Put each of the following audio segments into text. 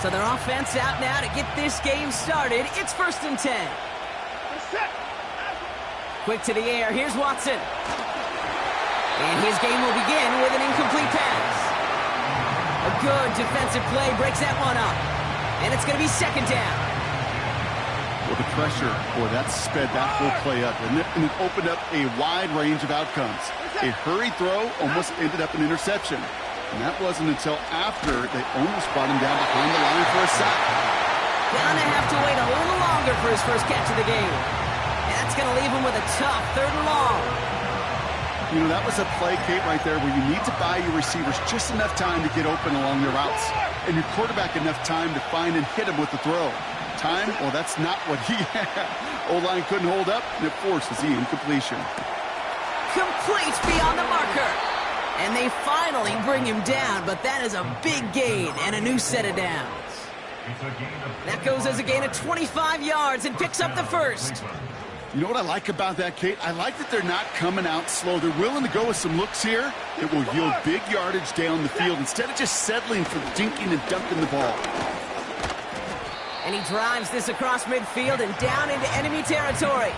So their offense out now to get this game started. It's 1st and 10. Quick to the air. Here's Watson. And his game will begin with an incomplete pass. A good defensive play breaks that one up. And it's going to be 2nd down. Well, the pressure, boy, that sped that whole play up, and it opened up a wide range of outcomes. A hurried throw almost ended up an interception. And that wasn't until after they almost brought him down behind the line for a sack. Gonna have to wait a little longer for his first catch of the game. And that's going to leave him with a tough 3rd and long. You know, that was a play, Kate, right there where you need to buy your receivers just enough time to get open along their routes. And your quarterback enough time to find and hit him with the throw. Time, well, that's not what he had. O-line couldn't hold up, and it forces the incompletion. Complete beyond the marker. And they finally bring him down, but that is a big gain and a new set of downs. That goes as a gain of 25 yards and picks up the 1st. You know what I like about that, Kate? I like that they're not coming out slow. They're willing to go with some looks here. It will yield big yardage down the field instead of just settling for dinking and dunking the ball. And he drives this across midfield and down into enemy territory.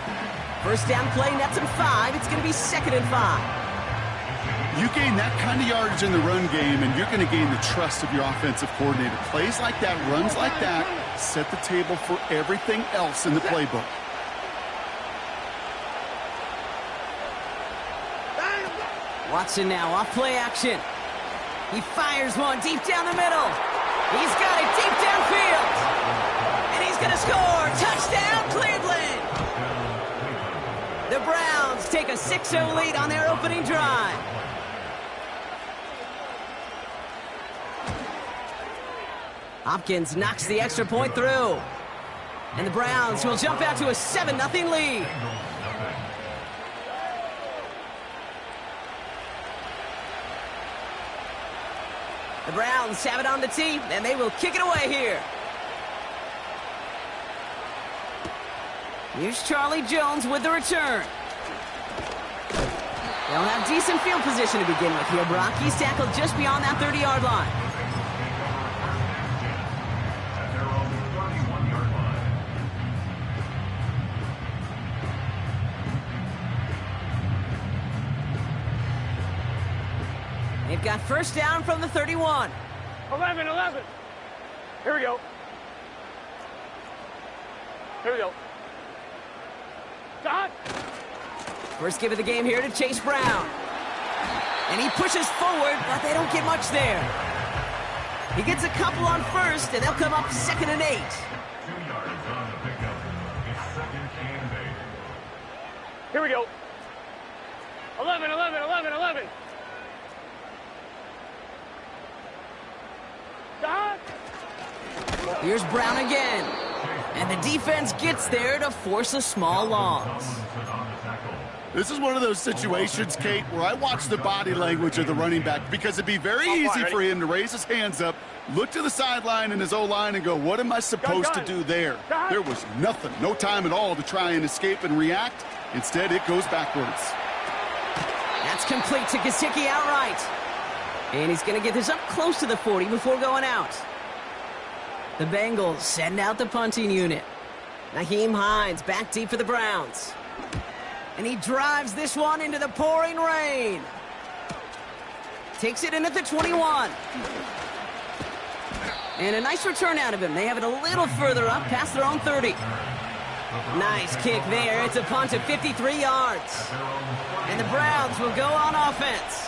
First down play, nets him 5. It's going to be 2nd and 5. You gain that kind of yardage in the run game, and you're going to gain the trust of your offensive coordinator. Plays like that, runs like that, set the table for everything else in the playbook. Watson now off play action. He fires one deep down the middle. He's got it deep downfield. And he's going to score. Touchdown, Cleveland. The Browns take a 6-0 lead on their opening drive. Hopkins knocks the extra point through. And the Browns will jump out to a 7-0 lead. The Browns have it on the tee, and they will kick it away here. Here's Charlie Jones with the return. They'll have decent field position to begin with here, Brock. He's tackled just beyond that 30-yard line. They've got first down from the 31. 11. Here we go. Stop. First give of the game here to Chase Brown. And he pushes forward, but they don't get much there. He gets a couple on first, and they'll come up 2nd and 8. 2 yards on the pickup. It's 2nd and 8. Here we go. 11. Stop. Here's Brown again. And the defense gets there to force a small loss. This is one of those situations, Kate, where I watch the body language of the running back because it'd be very easy for him to raise his hands up, look to the sideline in his O-line and go, what am I supposed to do there? There was nothing, no time at all to try and escape and react. Instead, it goes backwards. That's complete to Gesicki outright. And he's going to get this up close to the 40 before going out. The Bengals send out the punting unit. Nyheim Hines back deep for the Browns. And he drives this one into the pouring rain. Takes it in at the 21. And a nice return out of him. They have it a little further up past their own 30. Nice kick there. It's a punt of 53 yards. And the Browns will go on offense.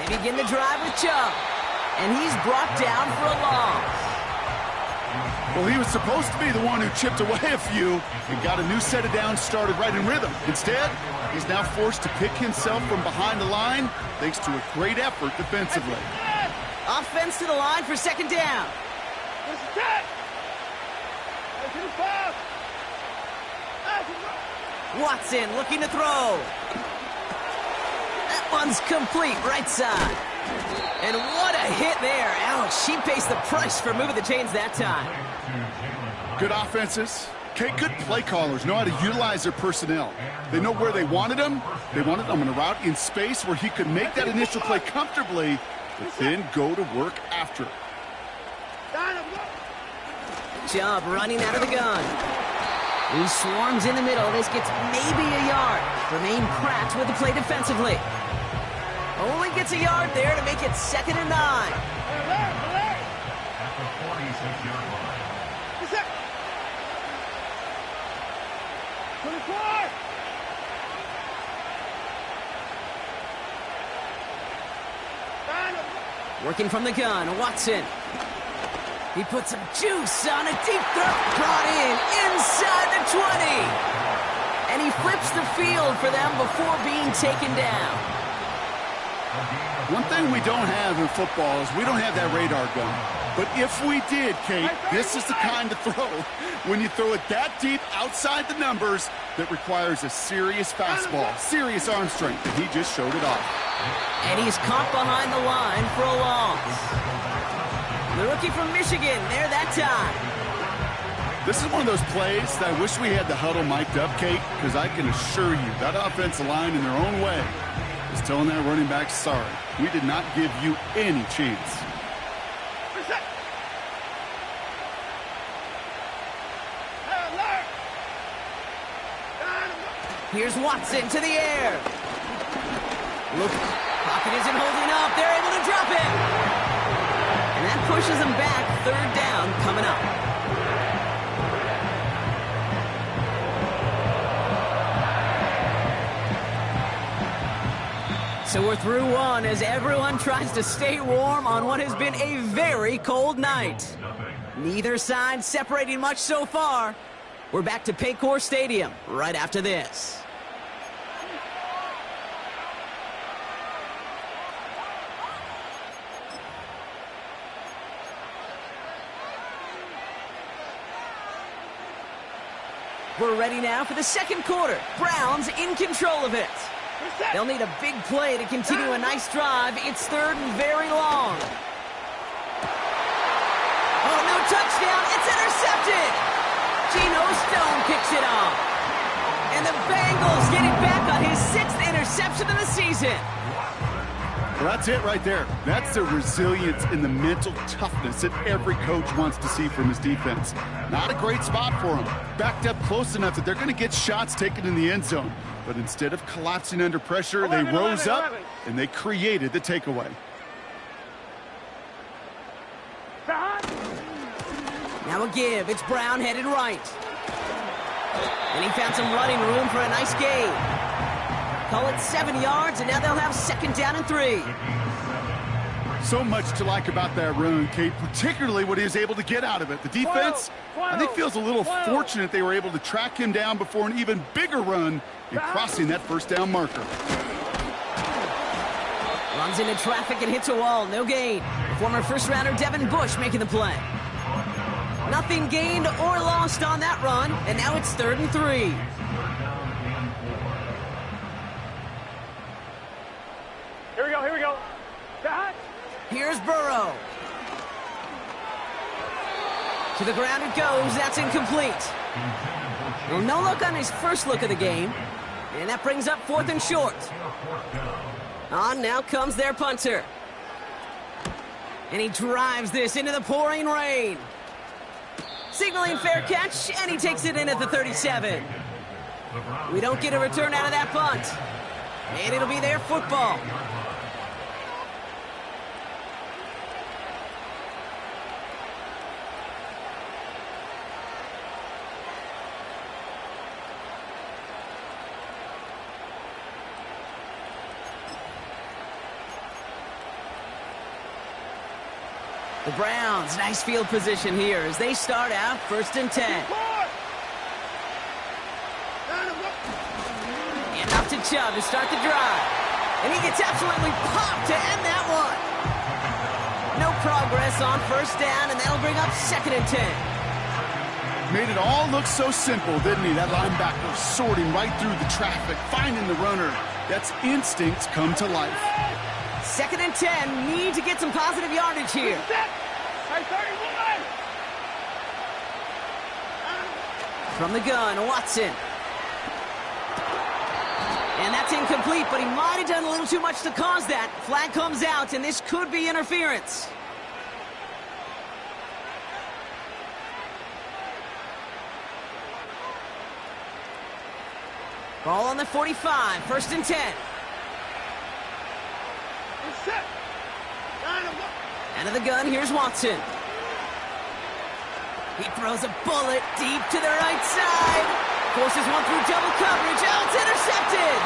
They begin the drive with Chubb. And he's brought down for a loss. Well, he was supposed to be the one who chipped away a few and got a new set of downs started right in rhythm. Instead, he's now forced to pick himself from behind the line thanks to a great effort defensively. Offense to the line for 2nd down. Watson looking to throw. That one's complete right side. And what a hit there. Ouch, she pays the price for moving the chains that time. Good offenses, Okay, good play callers know how to utilize their personnel. They know where they wanted him. They wanted him on a route in space where he could make that initial play comfortably, but then go to work after it. Job running out of the gun. He swarms in the middle. This gets maybe a yard. Remain cracked with the play defensively. Only gets a yard there to make it 2nd and 9. At the 46-yard line. Working from the gun, Watson. He puts some juice on a deep throw. Brought in inside the 20. And he flips the field for them before being taken down. One thing we don't have in football is we don't have that radar gun. But if we did, Kate, this is the kind of throw, when you throw it that deep outside the numbers, that requires a serious fastball, serious arm strength, and he just showed it off. And he's caught behind the line for a loss. The rookie from Michigan, there that time. This is one of those plays that I wish we had the huddle mic'd up, Kate, because I can assure you that offensive line in their own way is telling that running back, sorry, we did not give you any chance. Here's Watson to the air. Look, pocket isn't holding up. They're able to drop it. And that pushes them back. 3rd down coming up. So we're through one as everyone tries to stay warm on what has been a very cold night. Neither side separating much so far. We're back to Paycor Stadium right after this. We're ready now for the 2nd quarter. Browns in control of it. They'll need a big play to continue a nice drive. It's 3rd and very long. Oh, no touchdown. It's intercepted. Geno Stone picks it off. And the Bengals get it back on his 6th interception of the season. Well, that's it right there. That's the resilience and the mental toughness that every coach wants to see from his defense. Not a great spot for him. Backed up close enough that they're going to get shots taken in the end zone. But instead of collapsing under pressure, they rose up and they created the takeaway. Now a give. It's Brown headed right. And he found some running room for a nice gain. Call it 7 yards, and now they'll have 2nd down and 3. So much to like about that run, Kate, particularly what he was able to get out of it. The defense, I think, feels a little fortunate they were able to track him down before an even bigger run in crossing that 1st down marker. Runs into traffic and hits a wall. No gain. Former 1st-rounder Devin Bush making the play. Nothing gained or lost on that run, and now it's 3rd and 3. Here we go. Here's Burrow. To the ground it goes. That's incomplete. Well, no look on his first look of the game. And that brings up 4th and short. On now comes their punter. And he drives this into the pouring rain. Signaling fair catch, and he takes it in at the 37. We don't get a return out of that punt. And it'll be their football. The Browns, nice field position here as they start out 1st and 10. And up to Chubb to start the drive. And he gets absolutely popped to end that one. No progress on 1st down, and that'll bring up 2nd and 10. Made it all look so simple, didn't he? That linebacker sorting right through the traffic, finding the runner. That's instincts come to life. 2nd and 10, need to get some positive yardage here. From the gun, Watson. And that's incomplete, but he might have done a little too much to cause that. Flag comes out, and this could be interference. Ball on the 45, 1st and 10. Out of the gun, here's Watson. He throws a bullet deep to the right side. Forces one through double coverage. Oh, it's intercepted.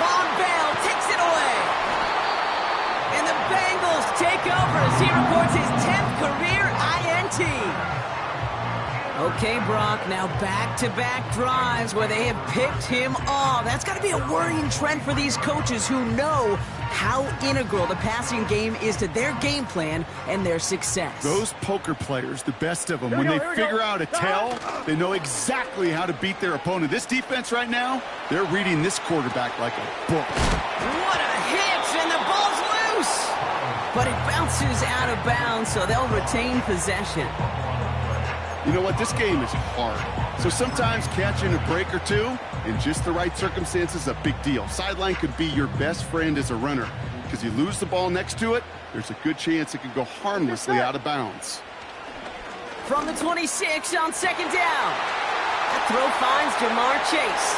Von Bell takes it away. And the Bengals take over as he reports his 10th career INT. Okay, Brock, now back-to-back drives where they have picked him off. That's got to be a worrying trend for these coaches who know how integral the passing game is to their game plan and their success. Those poker players, the best of them, when they figure out a tell, they know exactly how to beat their opponent. This defense right now, they're reading this quarterback like a book. What a hit, and the ball's loose. But it bounces out of bounds, so they'll retain possession. You know what? This game is hard. So sometimes catching a break or two in just the right circumstances is a big deal. Sideline could be your best friend as a runner because you lose the ball next to it, there's a good chance it could go harmlessly out of bounds. From the 26 on 2nd down. That throw finds Jamar Chase.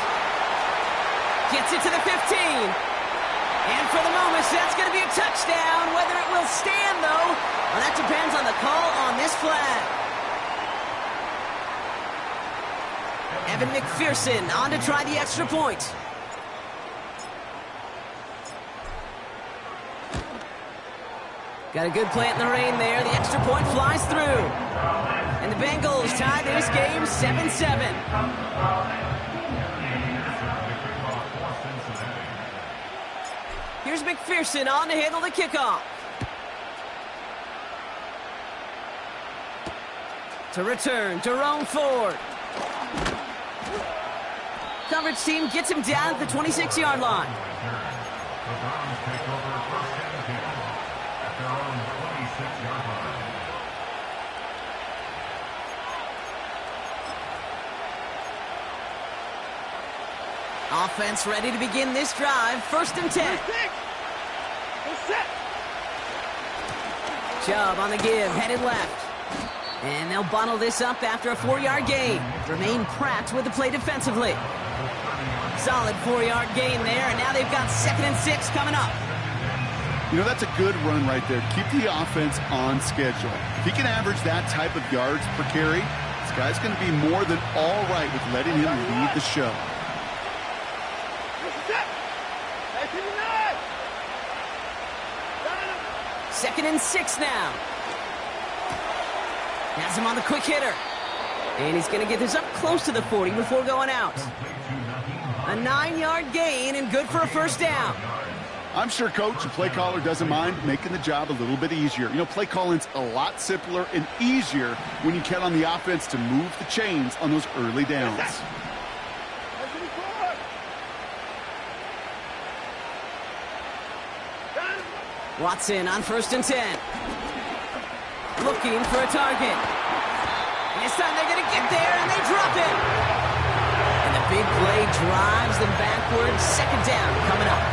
Gets it to the 15. And for the moment, that's going to be a touchdown. Whether it will stand, though, well, that depends on the call on this flag. Evan McPherson on to try the extra point. Got a good plant in the rain there. The extra point flies through. And the Bengals tie this game 7-7. Here's McPherson on to handle the kickoff. To return, Jerome Ford. Coverage team gets him down at the 26-yard line. Offense ready to begin this drive. 1st and 10. Chubb on the give, headed left. And they'll bottle this up after a 4-yard gain. Jermaine Pratt with the play defensively. Solid 4-yard gain there, and now they've got 2nd and 6 coming up. You know, that's a good run right there. Keep the offense on schedule. If he can average that type of yards per carry, this guy's going to be more than all right with letting him lead the show. Second and 6 now. Has him on the quick hitter. And he's going to get this up close to the 40 before going out. A 9-yard gain and good for a 1st down. I'm sure coach, the play caller, doesn't mind making the job a little bit easier. You know, play calling's a lot simpler and easier when you count on the offense to move the chains on those early downs. Watson on 1st and 10. Looking for a target. And this time they're going to get there, and they drop it. And the big play drives them backwards. 2nd down coming up.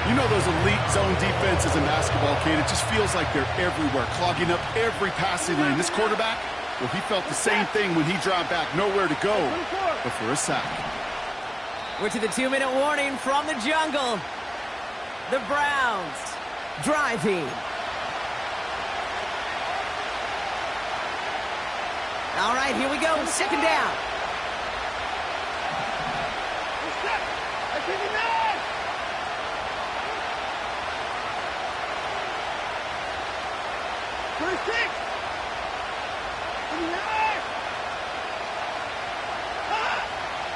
You know those elite zone defenses in basketball, Kate, it just feels like they're everywhere, clogging up every passing lane. This quarterback, well, he felt the same thing when he dropped back, nowhere to go but for a sack. We're to the 2-minute warning from the jungle. The Browns driving. All right, here we go. 2nd down.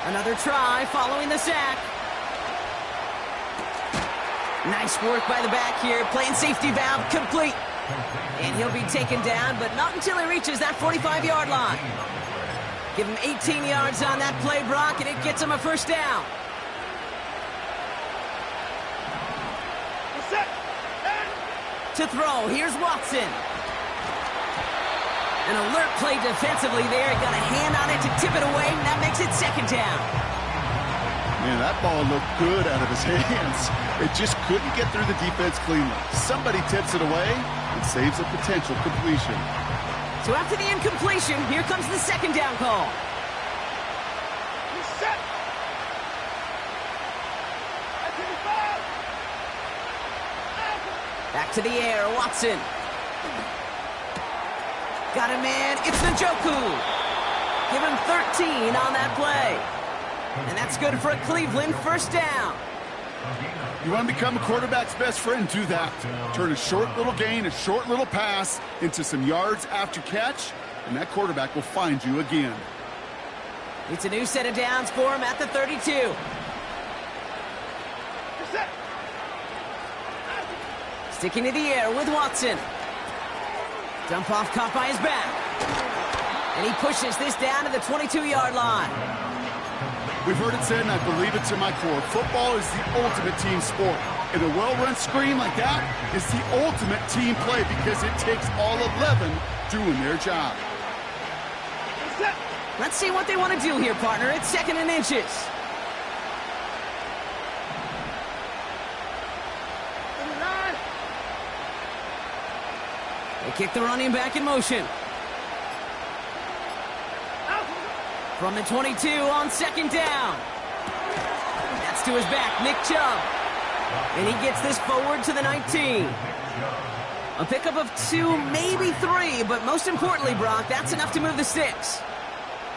Another try following the sack. Nice work by the back here. Playing safety valve complete. And he'll be taken down, but not until he reaches that 45-yard line. Give him 18 yards on that play, Brock, and it gets him a 1st down. To throw, here's Watson. An alert play defensively there. He got a hand on it to tip it away, and that makes it second down. Man, that ball looked good out of his hands. It just couldn't get through the defense cleanly. Somebody tips it away and saves a potential completion. So after the incompletion, here comes the second down call. Back to the air, Watson. Got a man, it's Njoku. Give him 13 on that play. And that's good for a Cleveland first down. You want to become a quarterback's best friend, do that. Turn a short little gain, a short little pass into some yards after catch, and that quarterback will find you again. It's a new set of downs for him at the 32. Sticking to the air with Watson. Dump off caught by his back. And he pushes this down to the 22-yard line. We've heard it said, and I believe it to my core, football is the ultimate team sport. And a well-run screen like that is the ultimate team play because it takes all 11 doing their job. Let's see what they want to do here, partner. It's second and inches. They kick the running back in motion. From the 22 on second down. That's to his back, Nick Chubb. And he gets this forward to the 19. A pickup of 2, maybe 3, but most importantly, Brock, that's enough to move the sticks.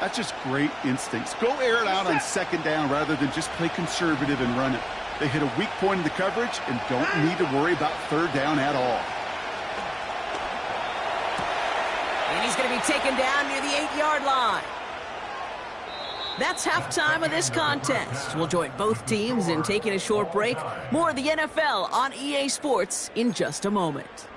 That's just great instincts. Go air it out on second down rather than just play conservative and run it. They hit a weak point in the coverage and don't need to worry about third down at all. And he's going to be taken down near the 8-yard line. That's halftime of this contest. We'll join both teams in taking a short break. More of the NFL on EA Sports in just a moment.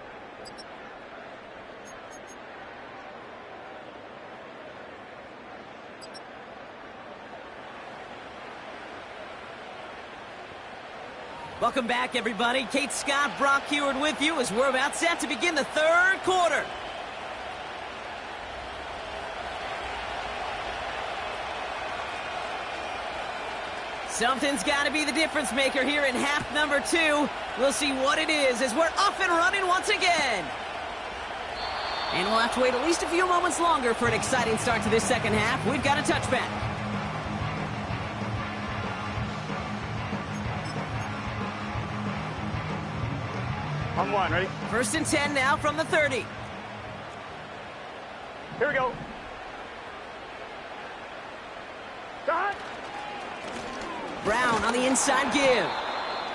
Welcome back, everybody. Kate Scott, Brock Heward with you as we're about set to begin the third quarter. Something's got to be the difference maker here in half number 2. We'll see what it is as we're off and running once again. And we'll have to wait at least a few moments longer for an exciting start to this second half. We've got a touchback. On one, ready? First and 10 now from the 30. Here we go. Start. Brown on the inside give.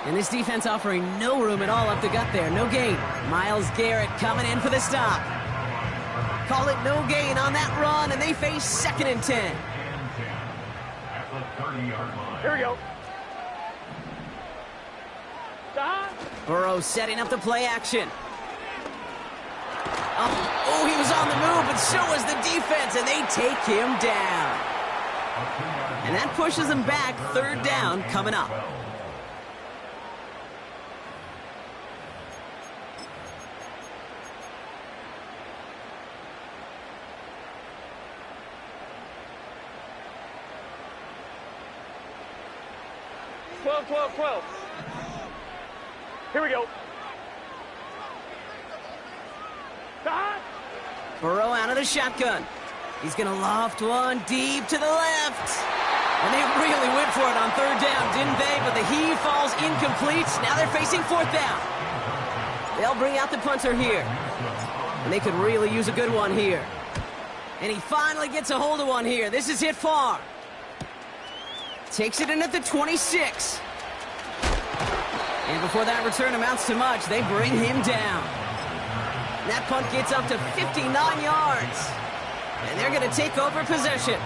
And this defense offering no room at all up the gut there. No gain. Myles Garrett coming in for the stop. Call it no gain on that run, and they face second and 10. Here we go. Start. Burrow setting up the play action. Oh, he was on the move, but so was the defense, and they take him down. And that pushes them back. Third down coming up. Twelve. Here we go. Start. Burrow out of the shotgun. He's going to loft one deep to the left. And they really went for it on third down, didn't they? But the heave falls incomplete. Now they're facing fourth down. They'll bring out the punter here. And they could really use a good one here. And he finally gets a hold of one here. This is hit far. Takes it in at the 26. And before that return amounts to much, they bring him down. That punt gets up to 59 yards. And they're going to take over possession.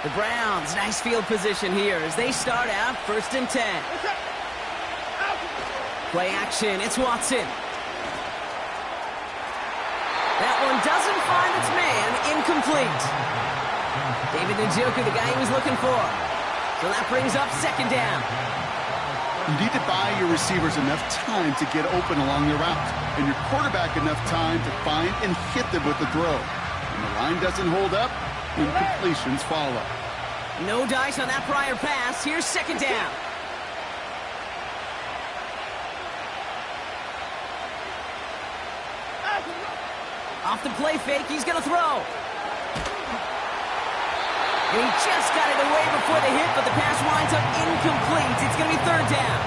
The Browns, nice field position here as they start out first and 10. Play action, it's Watson. That one doesn't find its man, incomplete. David Njoku, the guy he was looking for. So that brings up second down. You need to buy your receivers enough time to get open along their route, and your quarterback enough time to find and hit them with the throw. When the line doesn't hold up, incompletions follow. No dice on that prior pass. Here's second down. Off the play fake, he's going to throw. And he just got it away before the hit, but the pass winds up incomplete. It's going to be third down.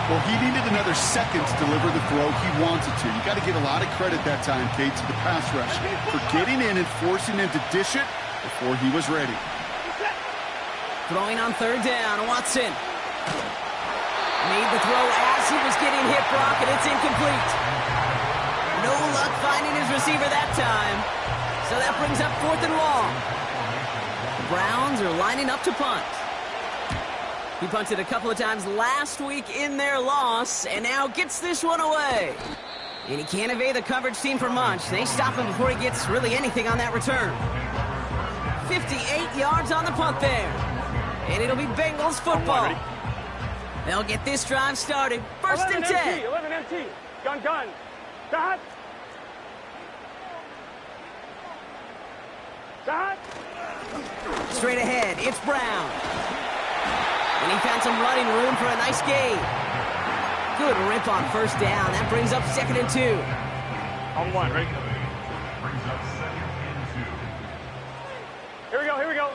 Well, he needed another second to deliver the throw he wanted to. You got to give a lot of credit that time, Kate, to the pass rush for getting in and forcing him to dish it before he was ready. Throwing on third down, Watson. Made the throw as he was getting hit, Brock, and it's incomplete. No luck finding his receiver that time. So that brings up fourth and long. The Browns are lining up to punt. He punted a couple of times last week in their loss, and now gets this one away. And he can't evade the coverage team for much. They stop him before he gets really anything on that return. 58 yards on the punt there. And it'll be Bengals football. They'll get this drive started. First and 10. 11 MT. Gun. Stop. Straight ahead, it's Brown. And he found some running room for a nice gain. Good rip on first down. That brings up second and 2. On one, right? Brings up second and 2. Here we go.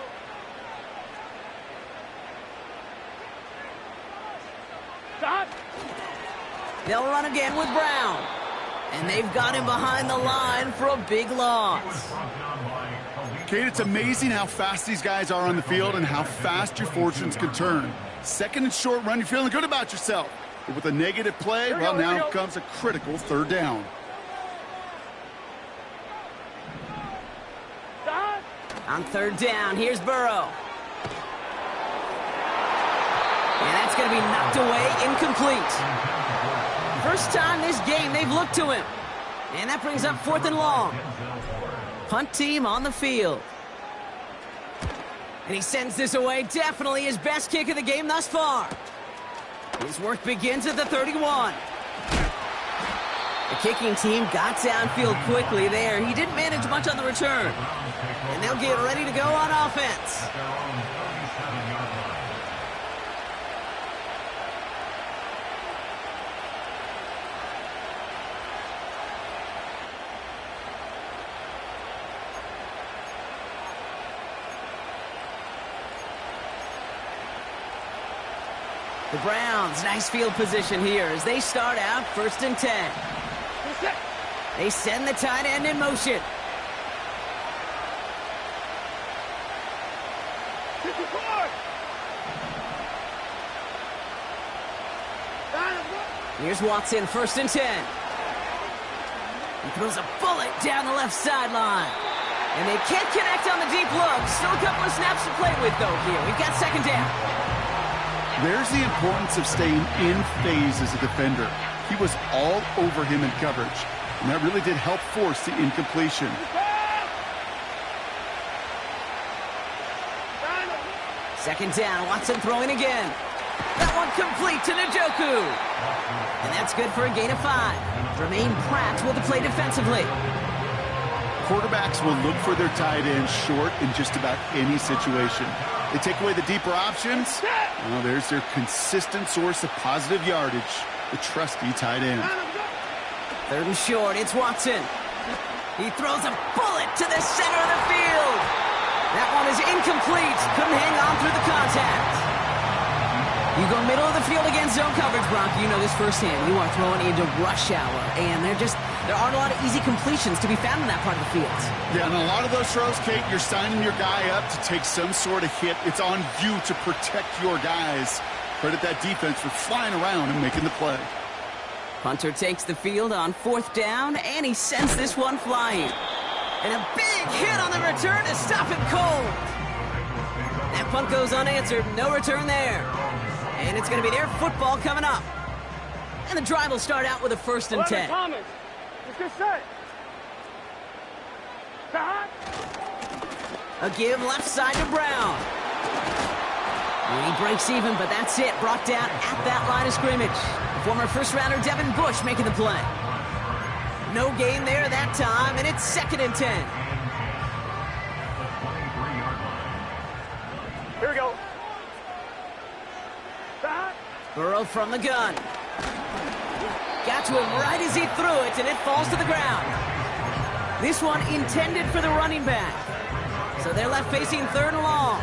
Stop. They'll run again with Brown. And they've got him behind the line for a big loss. Kate, it's amazing how fast these guys are on the field and how fast your fortunes can turn. Second and short run, you're feeling good about yourself. But with a negative play, well, now comes a critical third down. Stop. On third down, here's Burrow. And that's going to be knocked away, incomplete. First time this game they've looked to him. And that brings up fourth and long. Punt team on the field. And he sends this away. Definitely his best kick of the game thus far. His work begins at the 31. The kicking team got downfield quickly there. He didn't manage much on the return. And they'll get ready to go on offense. The Browns, nice field position here as they start out first and 10. They send the tight end in motion. Here's Watson, first and 10. He throws a bullet down the left sideline. And they can't connect on the deep look. Still a couple of snaps to play with, though, here. We've got second down. There's the importance of staying in phase as a defender. He was all over him in coverage, and that really did help force the incompletion. Second down, Watson throwing again. That one complete to Njoku. And that's good for a gain of 5. Jermaine Pratt will play defensively. Quarterbacks will look for their tight end short in just about any situation. They take away the deeper options. Well, there's their consistent source of positive yardage, the trusty tight end. Third and short, it's Watson. He throws a bullet to the center of the field. That one is incomplete. Couldn't hang on through the contact. You go middle of the field against zone coverage, Brock. You know this firsthand. You are throwing into rush hour, and there aren't a lot of easy completions to be found in that part of the field. Yeah, and a lot of those throws, Kate, you're signing your guy up to take some sort of hit. It's on you to protect your guys. Credit that defense for flying around and making the play. Punter takes the field on fourth down, and he sends this one flying. And a big hit on the return to stop him cold. That punt goes unanswered. No return there. And it's going to be their football coming up. And the drive will start out with a first and 10. Thomas. Let's get set. A give left side to Brown. He breaks even, but that's it. Brought down at that line of scrimmage. Former first-rounder Devin Bush making the play. No gain there that time, and it's 2nd and 10. Here we go. Burrow from the gun. Got to him right as he threw it, and it falls to the ground. This one intended for the running back. So they're left facing 3rd and long.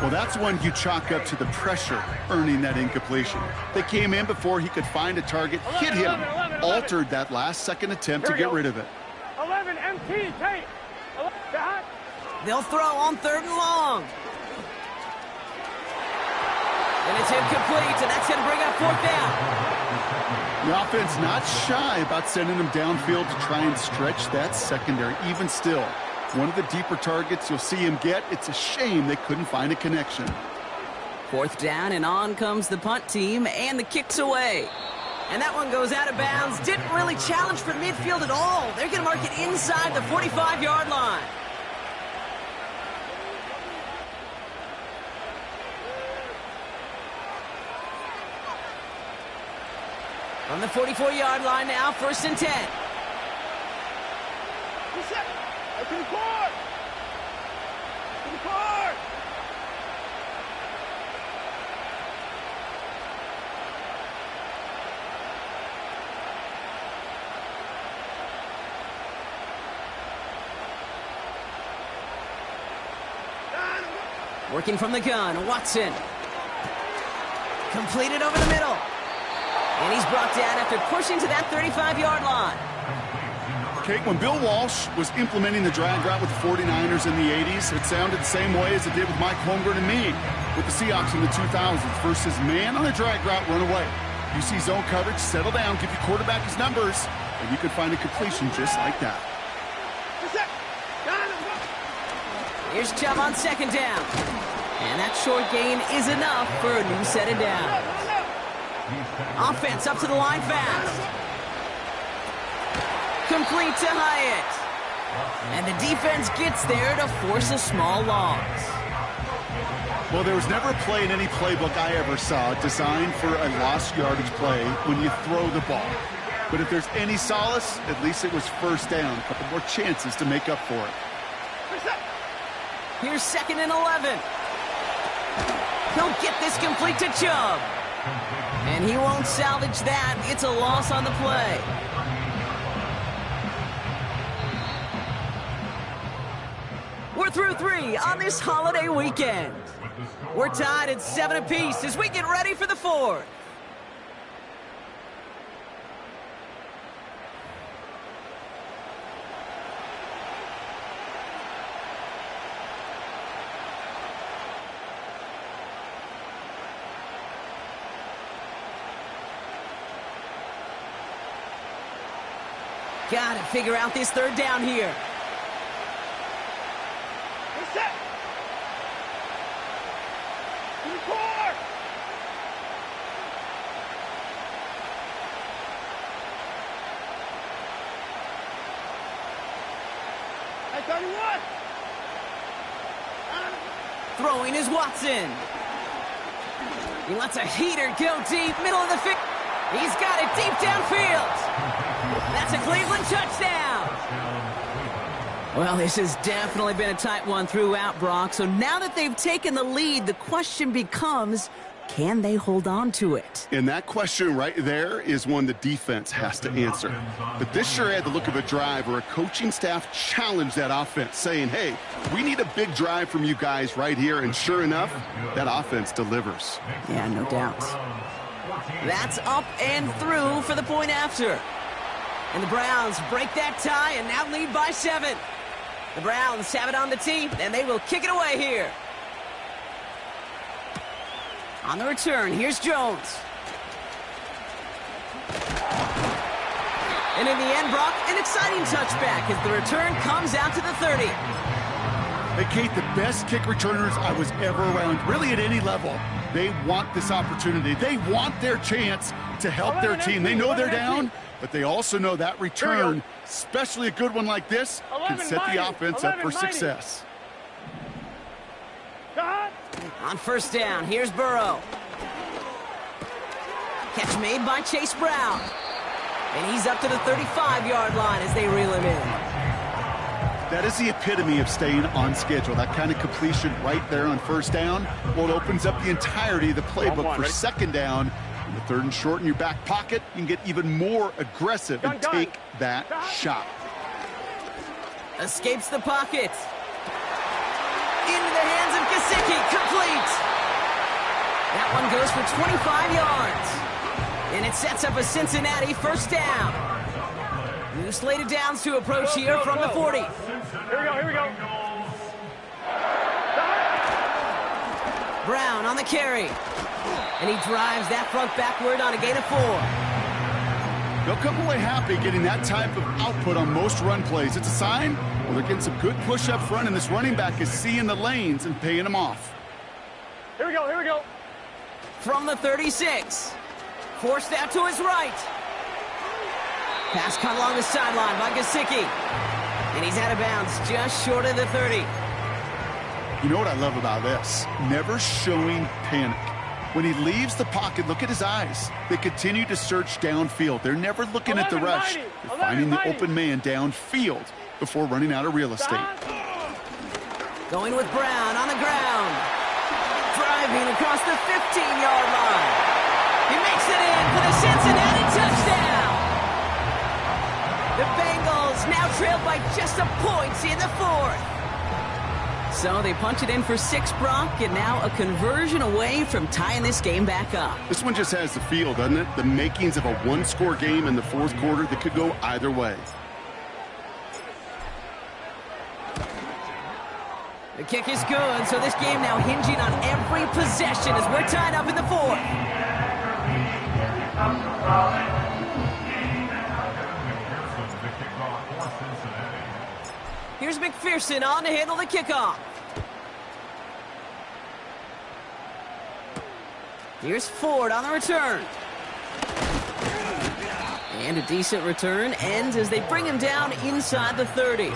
Well, that's one you chalk up to the pressure earning that incompletion. They came in before he could find a target, hit him, altered that last-second attempt to get rid of it. 11 MT, Tate. They'll throw on 3rd and long. And it's incomplete, and that's going to bring up 4th down. The offense not shy about sending them downfield to try and stretch that secondary. Even still, one of the deeper targets you'll see him get. It's a shame they couldn't find a connection. 4th down, and on comes the punt team, and the kick's away. And that one goes out of bounds. Didn't really challenge for midfield at all. They're going to mark it inside the 45-yard line. On the 44-yard line now, 1st and 10. To the court! To the court! Working from the gun, Watson. Completed over the middle. And he's brought down after pushing to that 35-yard line. Okay, when Bill Walsh was implementing the drag route with the 49ers in the 80s, it sounded the same way as it did with Mike Holmgren and me with the Seahawks in the 2000s versus man on the drag route, run away. You see zone coverage, settle down, give your quarterback his numbers, and you can find a completion just like that. Here's Chubb on 2nd down. And that short gain is enough for a new set of downs. Offense up to the line fast. Complete to Hyatt. And the defense gets there to force a small loss. Well, there was never a play in any playbook I ever saw designed for a lost yardage play when you throw the ball. But if there's any solace, at least it was 1st down. A couple more chances to make up for it. Here's 2nd and 11. He'll get this complete to Chubb. And he won't salvage that. It's a loss on the play. We're through 3 on this holiday weekend. We're tied at 7 apiece as we get ready for the 4th. Got to figure out this 3rd down here. Set. To the court. At 31. Throwing is Watson. He lets a heater go deep, middle of the field. He's got it deep downfield. That's a Cleveland touchdown. Well, this has definitely been a tight one throughout, Brock. So now that they've taken the lead, the question becomes, can they hold on to it? And that question right there is one the defense has to answer. But this sure had the look of a drive where a coaching staff challenged that offense, saying, hey, we need a big drive from you guys right here. And sure enough, that offense delivers. Yeah, no doubt. That's up and through for the point after. And the Browns break that tie and now lead by 7. The Browns have it on the tee, and they will kick it away here. On the return, here's Jones. And in the end, Brock, an exciting touchback as the return comes out to the 30. Hey, Kate, the best kick returners I was ever around, really at any level, they want this opportunity. They want their chance to help their team. They know they're down, but they also know that return, especially a good one like this, can set the offense up for success. On first down, here's Burrow. Catch made by Chase Brown. And he's up to the 35-yard line as they reel him in. That is the epitome of staying on schedule. That kind of completion right there on first down. Well, it opens up the entirety of the playbook for second down. In the third and short in your back pocket, you can get even more aggressive and take that shot. Escapes the pocket. Into the hands of Gesicki. Complete. That one goes for 25 yards. And it sets up a Cincinnati first down. New slated downs to approach here from the 40. Here we go. Brown on the carry. And he drives that front backward on a gain of 4. They'll come away happy getting that type of output on most run plays. It's a sign, well, they're getting some good push up front, and this running back is seeing the lanes and paying them off. Here we go. From the 36. Forced out to his right. Pass cut along the sideline by Gesicki. And he's out of bounds just short of the 30. You know what I love about this? Never showing panic. When he leaves the pocket, look at his eyes. They continue to search downfield. They're never looking at the rush. They're finding the open man downfield before running out of real estate. Going with Brown on the ground. Driving across the 15-yard line. He makes it in for the Cincinnati touchdown. The Bengals now trail by just a point in the 4th. So they punch it in for 6, Brock, and now a conversion away from tying this game back up. This one just has the feel, doesn't it? The makings of a one-score game in the 4th quarter that could go either way. The kick is good, so this game now hinging on every possession as we're tied up in the 4th. Here's McPherson on to handle the kickoff. Here's Ford on the return. And a decent return ends as they bring him down inside the 30.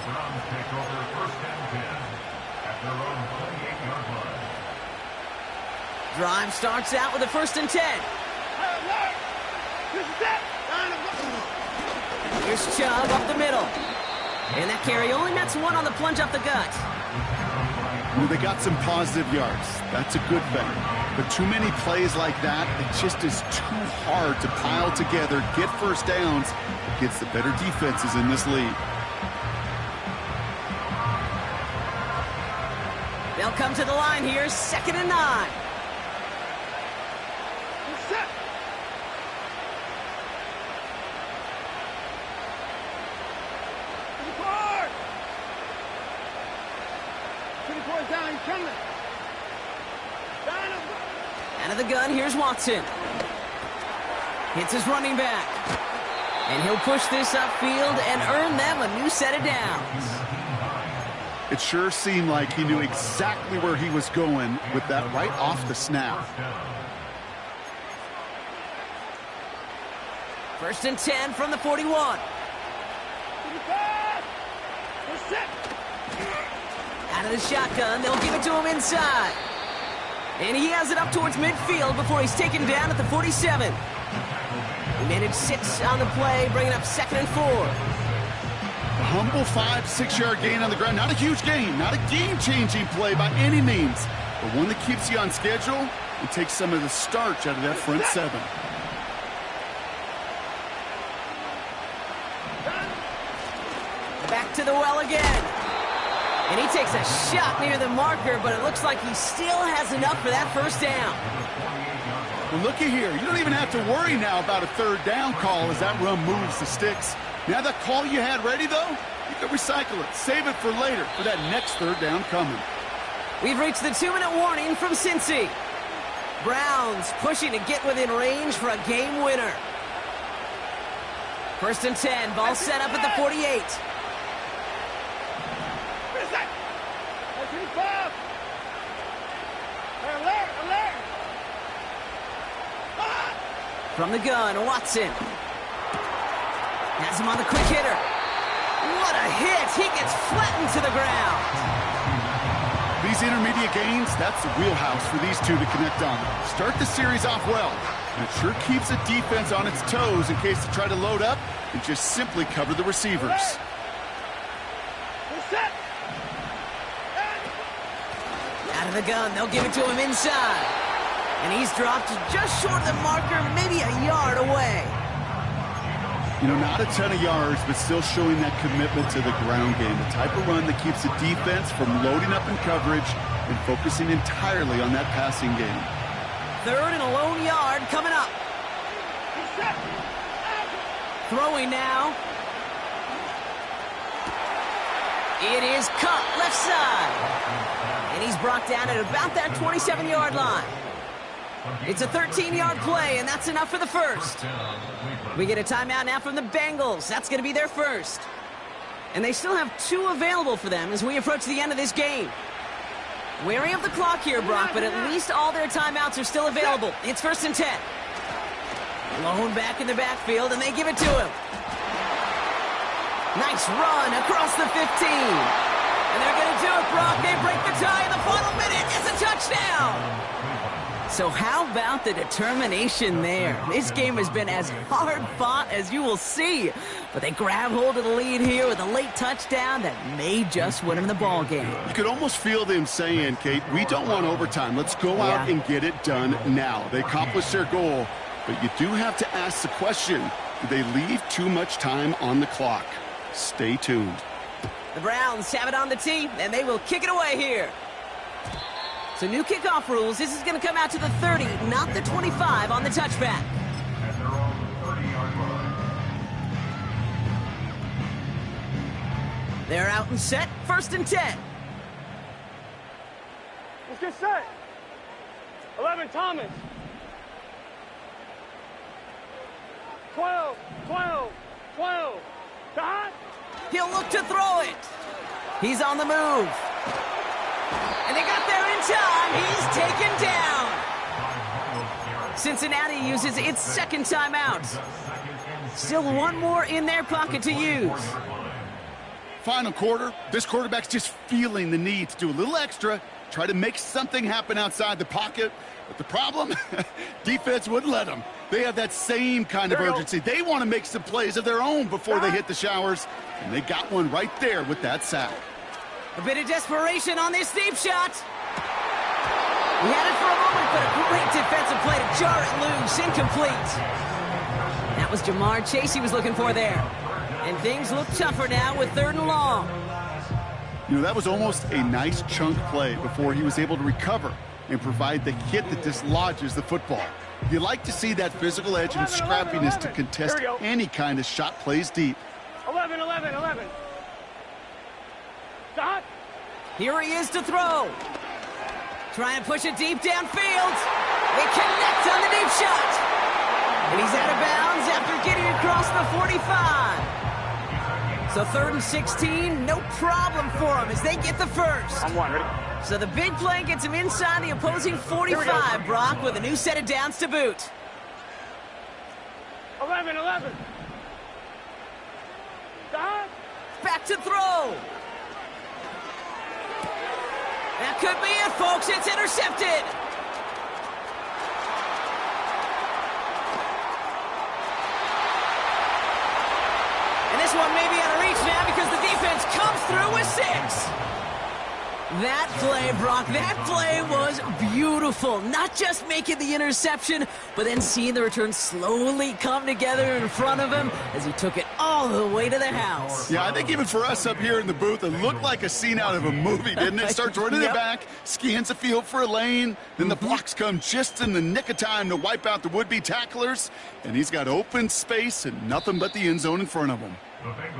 Drive starts out with a 1st and 10. Here's Chubb up the middle. And that carry only nets 1 on the plunge up the gut. Well, they got some positive yards. That's a good thing. But too many plays like that, it just is too hard to pile together, get first downs against the better defenses in this league. They'll come to the line here, 2nd and 9. Out of the gun, here's Watson. Hits his running back. And he'll push this upfield and earn them a new set of downs. It sure seemed like he knew exactly where he was going with that right off the snap. 1st and 10 from the 41. Out of the shotgun, they'll give it to him inside. And he has it up towards midfield before he's taken down at the 47. He managed 6 on the play, bringing up 2nd and 4. A humble 5-6-yard gain on the ground. Not a huge gain, not a game-changing play by any means, but one that keeps you on schedule and takes some of the starch out of that front 7. Back to the well again. And he takes a shot near the marker, but it looks like he still has enough for that first down. Well, looky here. You don't even have to worry now about a 3rd down call as that run moves the sticks. Now that call you had ready, though, you can recycle it. Save it for later for that next 3rd down coming. We've reached the 2-minute warning from Cincy. Browns pushing to get within range for a game winner. 1st and 10, ball set up at the 48. From the gun, Watson. Has him on the quick hitter. What a hit! He gets flattened to the ground. These these intermediate gains, that's the wheelhouse for these two to connect on. Start the series off well, and it sure keeps the defense on its toes in case they try to load up and just simply cover the receivers. Out of the gun, they'll give it to him inside. And he's dropped just short of the marker, maybe a yard away. You know, not a ton of yards, but still showing that commitment to the ground game. The type of run that keeps the defense from loading up in coverage and focusing entirely on that passing game. Third and a lone yard coming up. Throwing now. It is cut left side. And he's brought down at about that 27-yard line. It's a 13-yard play, and that's enough for the first. We get a timeout now from the Bengals. That's going to be their first. And they still have 2 available for them as we approach the end of this game. Wary of the clock here, Brock, but at least all their timeouts are still available. It's 1st and 10. Lone back in the backfield, and they give it to him. Nice run across the 15. And they're going to do it, Brock. They break the tie in the final minute. It's a touchdown. So how about the determination there? This game has been as hard fought as you will see. But they grab hold of the lead here with a late touchdown that may just win them the ball game. You could almost feel them saying, Kate, we don't want overtime. Let's go out and get it done now. They accomplished their goal, but you do have to ask the question, do they leave too much time on the clock? Stay tuned. The Browns have it on the tee, and they will kick it away here. So new kickoff rules. This is going to come out to the 30, not the 25 on the touchback. And they're on the 30-yard line. They're out and set. 1st and 10. Let's get set. 11, Thomas. 12, 12, 12. Dot. He'll look to throw it. He's on the move. And they got there in time. He's taken down. Cincinnati uses its second timeout. Still one more in their pocket to use. Final quarter, this quarterback's just feeling the need to do a little extra, try to make something happen outside the pocket. But the problem, defense wouldn't let them. They have that same kind of urgency. They want to make some plays of their own before they hit the showers, and they got one right there with that sack. A bit of desperation on this deep shot. He had it for a moment, but a great defensive play to jar it loose. Incomplete. That was Jamar Chase he was looking for there. And things look tougher now with 3rd and long. You know, that was almost a nice chunk play before he was able to recover and provide the hit that dislodges the football. You like to see that physical edge and scrappiness to contest any kind of shot plays deep. 11, 11, 11. Dot. Here he is to throw. Trying to push it deep downfield. They connect on the deep shot. And he's out of bounds after getting across the 45. So 3rd and 16, no problem for them as they get the first. I'm one, ready? So the big play gets him inside the opposing 45, Brock, with a new set of downs to boot. 11, 11. Dot. Back to throw. That could be it, folks. It's intercepted. And this one may be out of reach now because the defense comes through with 6. That play, Brock, that play was beautiful. Not just making the interception, but then seeing the return slowly come together in front of him as he took it all the way to the house. Yeah, I think even for us up here in the booth, it looked like a scene out of a movie, didn't it? Starts running it back, scans the field for a lane, then the blocks come just in the nick of time to wipe out the would-be tacklers, and he's got open space and nothing but the end zone in front of him.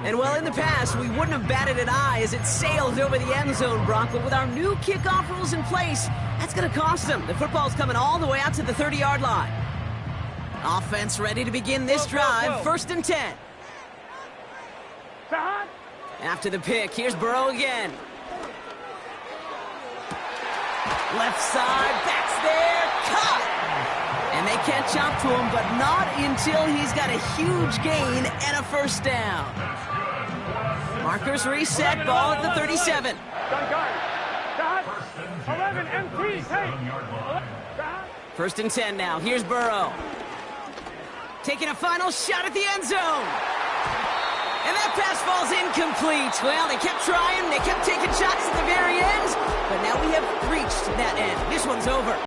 And well, in the past, we wouldn't have batted an eye as it sailed over the end zone, Brock. But with our new kickoff rules in place, that's going to cost them. The football's coming all the way out to the 30-yard line. Offense ready to begin this drive. 1st and 10. After the pick, here's Burrow again. Left side, backs there, caught. And they catch up to him, but not until he's got a huge gain and a first down. Markers reset, ball at the 37. 27-yard line. First and 10 now. Here's Burrow. Taking a final shot at the end zone. And that pass falls incomplete. Well, they kept trying. They kept taking shots at the very end. But now we have reached that end. This one's over.